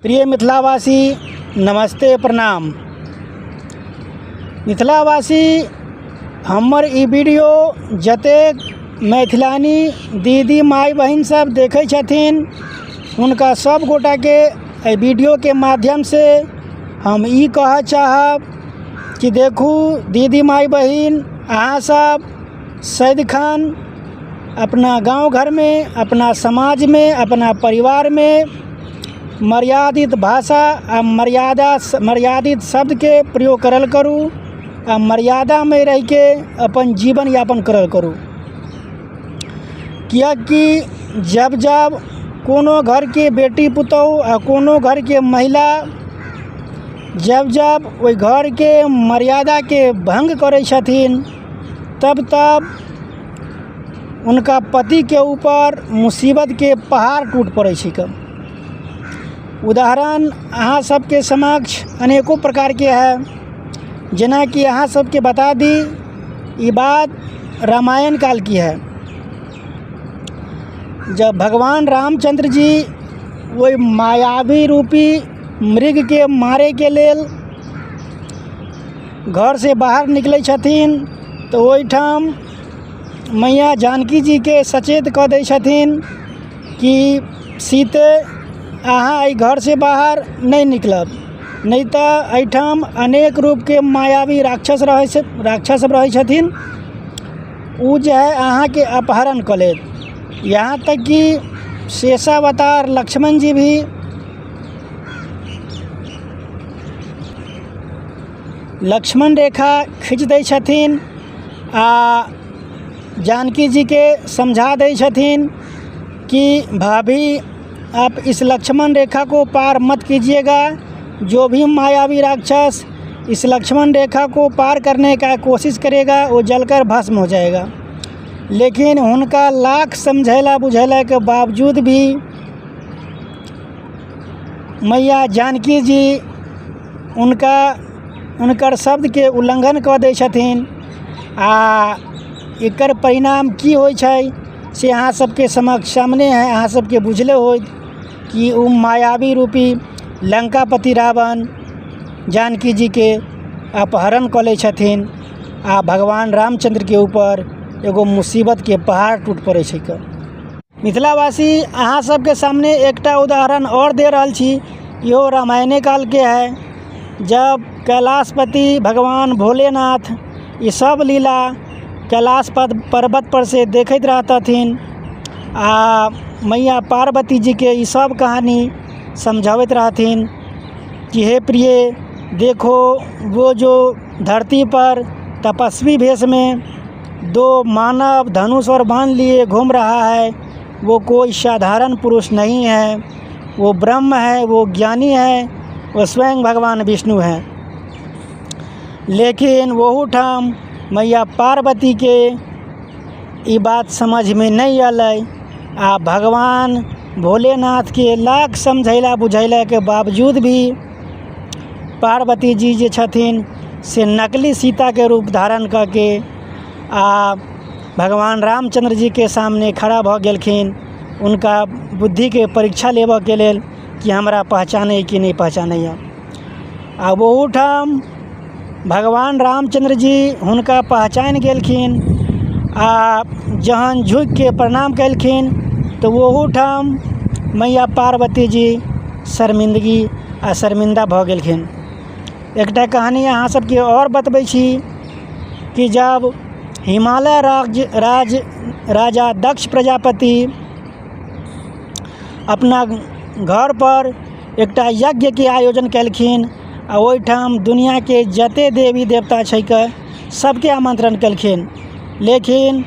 प्रिय मिथिलावासी नमस्ते प्रणाम। मिथिलावासी हमर ई वीडियो जतेक मैथिलानी दीदी माई बहन सब देखै छथिन हुनका सब गोटा के एहि वीडियो के माध्यम से हम ई कहऽ चाहब कि देखू दीदी माई बहन अहाँ सब सदिखन अपना गांव घर में, अपना समाज में, अपना परिवार में मर्यादित भाषा आ मर्यादित शब्द के प्रयोग करल करूँ आ मर्यादा में रह के अपन जीवन यापन करल करूँ। कियाकि जब जब कोनो घर के बेटी पुतौह आ कोनो घर के महिला जब जब ओइ घर के मर्यादा के भंग करै छथिन तब तब उनका पति के ऊपर मुसीबत के पहाड़ टूट पड़ै छै। उदाहरण अहाँ सबके समक्ष अनेकों प्रकार के है। जेना कि अहाँ सबके बता दी ये बात रामायण काल की है। जब भगवान रामचंद्र जी वही मायावी रूपी मृग के मारे के लेल घर से बाहर निकले छथिन तो वही ठाम मैया जानकी जी के सचेत कऽ दै छथिन कि सीते अहाँ एहि घर से बाहर नहीं निकलब, नहीं तो एहिठाम अनेक रूप के मायावी राक्षस रहे छथिन, उ जे है अहाँ के अपहरण कऽ लेत। यहाँ तक कि शेषावतार लक्ष्मण जी भी लक्ष्मण रेखा खींच दै छथिन आ जानकी जी के समझा दै छथिन कि भाभी आप इस लक्ष्मण रेखा को पार मत कीजिएगा। जो भी मायावी राक्षस इस लक्ष्मण रेखा को पार करने का कोशिश करेगा वो जलकर भस्म हो जाएगा। लेकिन उनका लाख समझैला बुझैला के बावजूद भी मैया जानकी जी उनकर शब्द के उल्लंघन कऽ दै छथिन आ एकर परिणाम की होइ छै से अहाँ सबके समक्ष सामने है। अहाँ सबके बुझले होइत कि उ मायावी रूपी लंकापति रावण जानकी जी के अपहरण कऽ लै छथिन आ भगवान रामचंद्र के ऊपर एगो मुसीबत के पहाड़ टूट पड़ै छै। मिथिलावासी अहाँ सबके सामने एकटा उदाहरण और दे रहल छी, इहो रामायणे काल के है। जब कैलाशपति भगवान भोलेनाथ ये सब लीला कैलाश पर्वत पर से देखते रहतथिन आ मैया पार्वती जी के ये सब कहानी समझावत रहथिन कि हे प्रिय देखो वो जो धरती पर तपस्वी भेष में दो मानव धनुष और बाण लिए घूम रहा है, वो कोई साधारण पुरुष नहीं है, वो ब्रह्म है, वो ज्ञानी है, वो स्वयं भगवान विष्णु हैं। लेकिन वहू ठाम मैया पार्वती के ये बात समझ में नहीं आलै आ भगवान भोलेनाथ के लाख समझैला बुझैला के बावजूद भी पार्वती जी जे छथिन से नकली सीता के रूप धारण करके आ भगवान रामचंद्र जी के सामने खड़ा भऽ गेलखिन उनका बुद्धि के परीक्षा लेबऽ के लेल कि हमरा पहचानै कि नहीं पहचानै। आ वहू ठाम भगवान रामचंद्र जी हुनका पहचान गेलखिन आ जहन झुक के प्रणाम कलखिन तो वहू ठाम मैया पार्वती जी शर्मिंदा भऽ गेलखिन। एकटा कहानी अहाँ सबके और बतबै छी कि जब हिमालय राजा दक्ष प्रजापति अपना घर पर एकटा यज्ञ के आयोजन कलखिन आ ओहिठाम दुनिया के जते देवी देवता छै सबके आमंत्रण कलखिन। लेकिन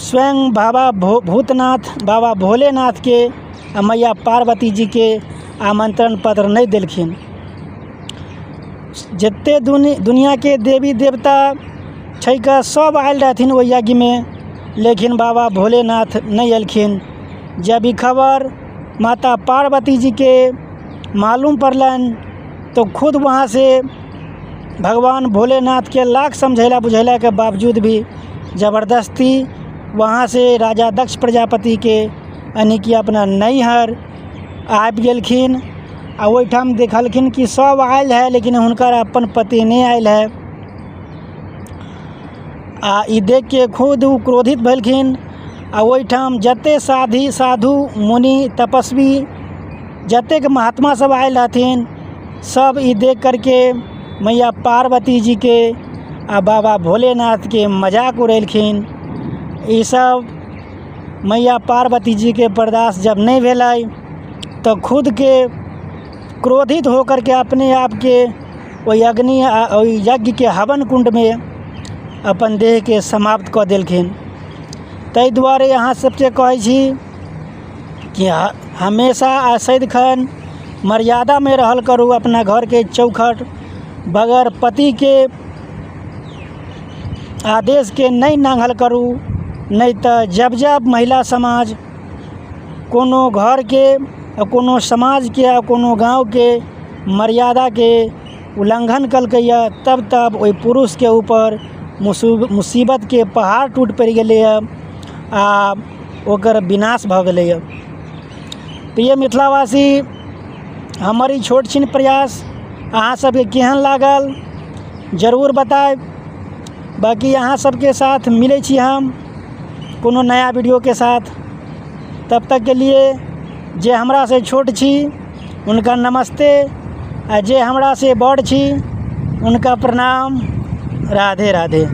स्वयं बाबा भूतनाथ बाबा भोलेनाथ के आ मैया पार्वती जी के आमंत्रण पत्र नहीं देलखिन। जते दुनिया के देवी देवता छै सब आयल रहथिन ओहि यज्ञ में, लेकिन बाबा भोलेनाथ नहीं एलखिन। जब ई खबर माता पार्वती जी के मालूम पड़लन तो खुद वहाँ से भगवान भोलेनाथ के लाख समझैला बुझैला के बावजूद भी ज़बरदस्ती वहाँ से राजा दक्ष प्रजापति के यानी कि अपना नैहर आबि गेलखिन आ ओहिठाम देखलखिन कि सब आयल है लेकिन हुनकर अपन पति नहीं आयल है। आ ई देख के खुद उ क्रोधित भेलखिन। आ ओहिठाम जते साधु मुनि तपस्वी जतेक महात्मा सब आयल रहथिन सब ई देख करके मैया पार्वती जी के आ बाबा भोलेनाथ के मजाक उड़ेलखिन। ई सब मैया पार्वती जी के बर्दाश्त जब नहीं भेलै तो खुद के क्रोधित होकर के अपने आप के ओहि अग्नि ओहि यज्ञ के हवन कुंड में अपन देह के समाप्त कऽ देलखिन। ताहि दुआरे अहाँ सबके कहै छी कि हमेशा आ सदिखन मर्यादा में रहल करू। अपना घर के चौखट बगैर पति के आदेश के नहीं नांगल करू। नहीं तो जब जब महिला समाज कोनो घर के कोनो समाज के कोनो गांव के मर्यादा के उल्लंघन कलकैया तब तब ओहि पुरुष के ऊपर मुसीबत के पहाड़ टूट पड़ गए आ ओकर विनाश भ गए। प्रिय मिथिलावासी, हमर ई छोट छिन प्रयास अहाँ सबके केहन लागल जरूर बताएब। बाकी अहाँ सबके साथ मिलै छी हम कोनो नया वीडियो के साथ। तब तक के लिए जे हमरा से छोट छी उनका नमस्ते आ जे हमरा से बड़ छी उनका प्रणाम। राधे राधे।